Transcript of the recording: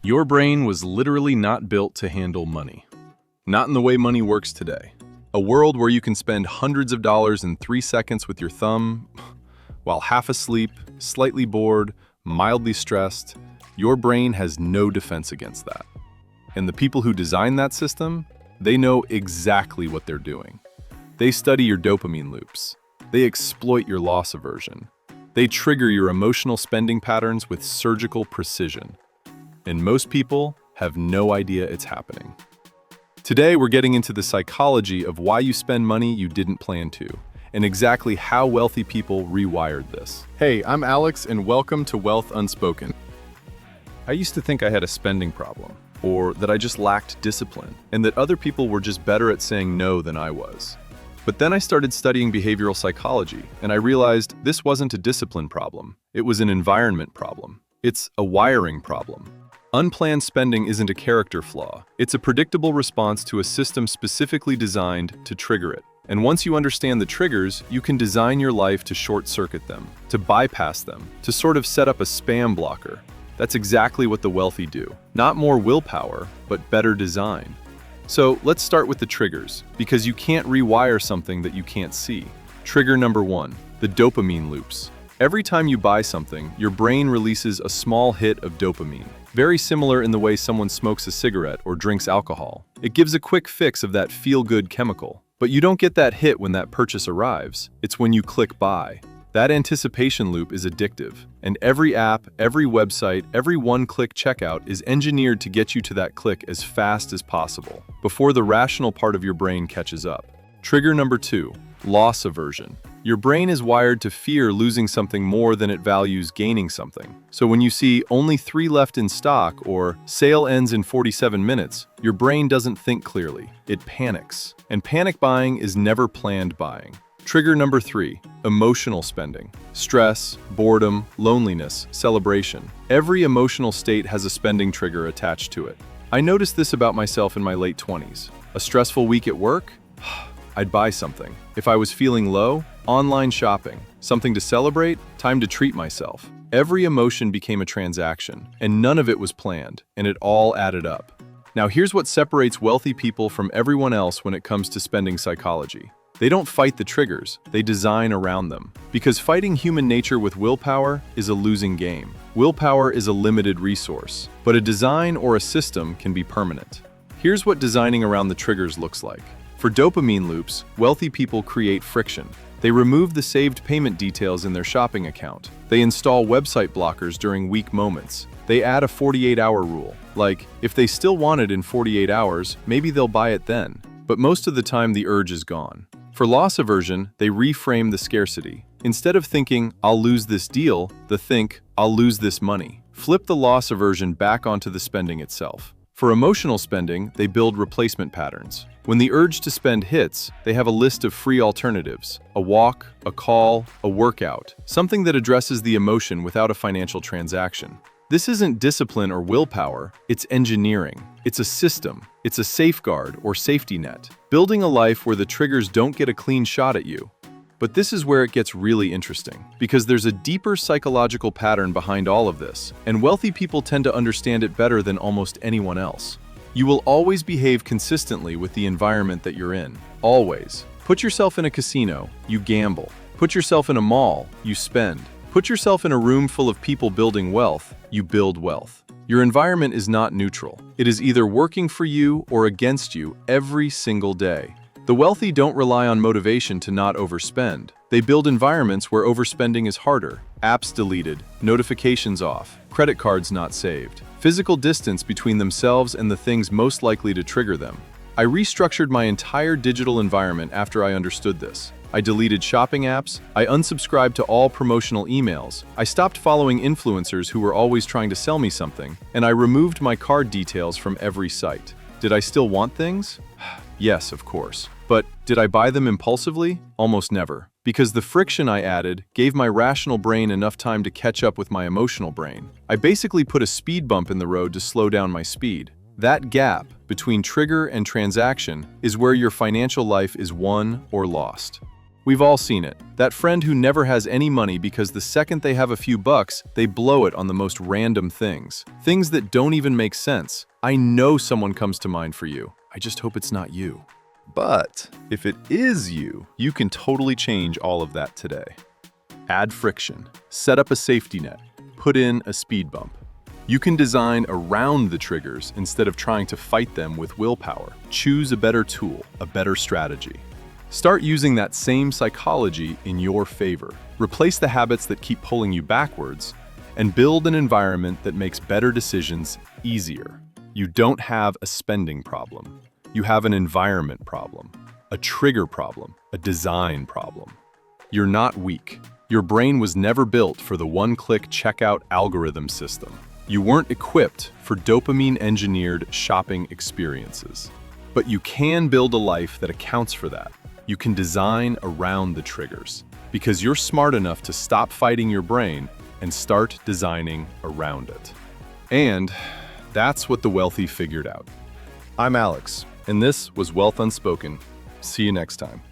Your brain was literally not built to handle money. Not in the way money works today. A world where you can spend hundreds of dollars in 3 seconds with your thumb, while half asleep, slightly bored, mildly stressed. Your brain has no defense against that. And the people who design that system, they know exactly what they're doing. They study your dopamine loops. They exploit your loss aversion. They trigger your emotional spending patterns with surgical precision. And most people have no idea it's happening. Today, we're getting into the psychology of why you spend money you didn't plan to, and exactly how wealthy people rewired this. Hey, I'm Alex, and welcome to Wealth Unspoken. I used to think I had a spending problem, or that I just lacked discipline, and that other people were just better at saying no than I was. But then I started studying behavioral psychology, and I realized this wasn't a discipline problem. It was an environment problem. It's a wiring problem. Unplanned spending isn't a character flaw. It's a predictable response to a system specifically designed to trigger it. And once you understand the triggers, you can design your life to short-circuit them, to bypass them, to sort of set up a spam blocker. That's exactly what the wealthy do. Not more willpower, but better design. So let's start with the triggers, because you can't rewire something that you can't see. Trigger number 1, the dopamine loops. Every time you buy something, your brain releases a small hit of dopamine. Very similar in the way someone smokes a cigarette or drinks alcohol. It gives a quick fix of that feel-good chemical. But you don't get that hit when that purchase arrives. It's when you click buy. That anticipation loop is addictive. And every app, every website, every one-click checkout is engineered to get you to that click as fast as possible, before the rational part of your brain catches up. Trigger number 2, loss aversion. Your brain is wired to fear losing something more than it values gaining something. So when you see only 3 left in stock or sale ends in 47 minutes, your brain doesn't think clearly. It panics. And panic buying is never planned buying. Trigger number 3, emotional spending. Stress, boredom, loneliness, celebration. Every emotional state has a spending trigger attached to it. I noticed this about myself in my late 20s. A stressful week at work? I'd buy something. If I was feeling low, online shopping. Something to celebrate, time to treat myself. Every emotion became a transaction, and none of it was planned, and it all added up. Now here's what separates wealthy people from everyone else when it comes to spending psychology. They don't fight the triggers, they design around them. Because fighting human nature with willpower is a losing game. Willpower is a limited resource, but a design or a system can be permanent. Here's what designing around the triggers looks like. For dopamine loops, wealthy people create friction. They remove the saved payment details in their shopping account. They install website blockers during weak moments. They add a 48-hour rule. Like, if they still want it in 48 hours, maybe they'll buy it then. But most of the time, the urge is gone. For loss aversion, they reframe the scarcity. Instead of thinking, I'll lose this deal, they think, I'll lose this money. Flip the loss aversion back onto the spending itself. For emotional spending, they build replacement patterns. When the urge to spend hits, they have a list of free alternatives. A walk, a call, a workout. Something that addresses the emotion without a financial transaction. This isn't discipline or willpower, it's engineering. It's a system. It's a safeguard or safety net. Building a life where the triggers don't get a clean shot at you. But this is where it gets really interesting, because there's a deeper psychological pattern behind all of this, and wealthy people tend to understand it better than almost anyone else. You will always behave consistently with the environment that you're in. Always. Put yourself in a casino, you gamble. Put yourself in a mall, you spend. Put yourself in a room full of people building wealth, you build wealth. Your environment is not neutral. It is either working for you or against you every single day. The wealthy don't rely on motivation to not overspend. They build environments where overspending is harder. Apps deleted, notifications off, credit cards not saved. Physical distance between themselves and the things most likely to trigger them. I restructured my entire digital environment after I understood this. I deleted shopping apps, I unsubscribed to all promotional emails, I stopped following influencers who were always trying to sell me something, and I removed my card details from every site. Did I still want things? Yes, of course. But did I buy them impulsively? Almost never. Because the friction I added gave my rational brain enough time to catch up with my emotional brain. I basically put a speed bump in the road to slow down my speed. That gap between trigger and transaction is where your financial life is won or lost. We've all seen it. That friend who never has any money because the second they have a few bucks, they blow it on the most random things. Things that don't even make sense. I know someone comes to mind for you. I just hope it's not you. But if it is you, you can totally change all of that today. Add friction. Set up a safety net. Put in a speed bump. You can design around the triggers instead of trying to fight them with willpower. Choose a better tool, a better strategy. Start using that same psychology in your favor. Replace the habits that keep pulling you backwards and build an environment that makes better decisions easier. You don't have a spending problem. You have an environment problem, a trigger problem, a design problem. You're not weak. Your brain was never built for the one-click checkout algorithm system. You weren't equipped for dopamine-engineered shopping experiences. But you can build a life that accounts for that. You can design around the triggers because you're smart enough to stop fighting your brain and start designing around it. And that's what the wealthy figured out. I'm Alex, and this was Wealth Unspoken. See you next time.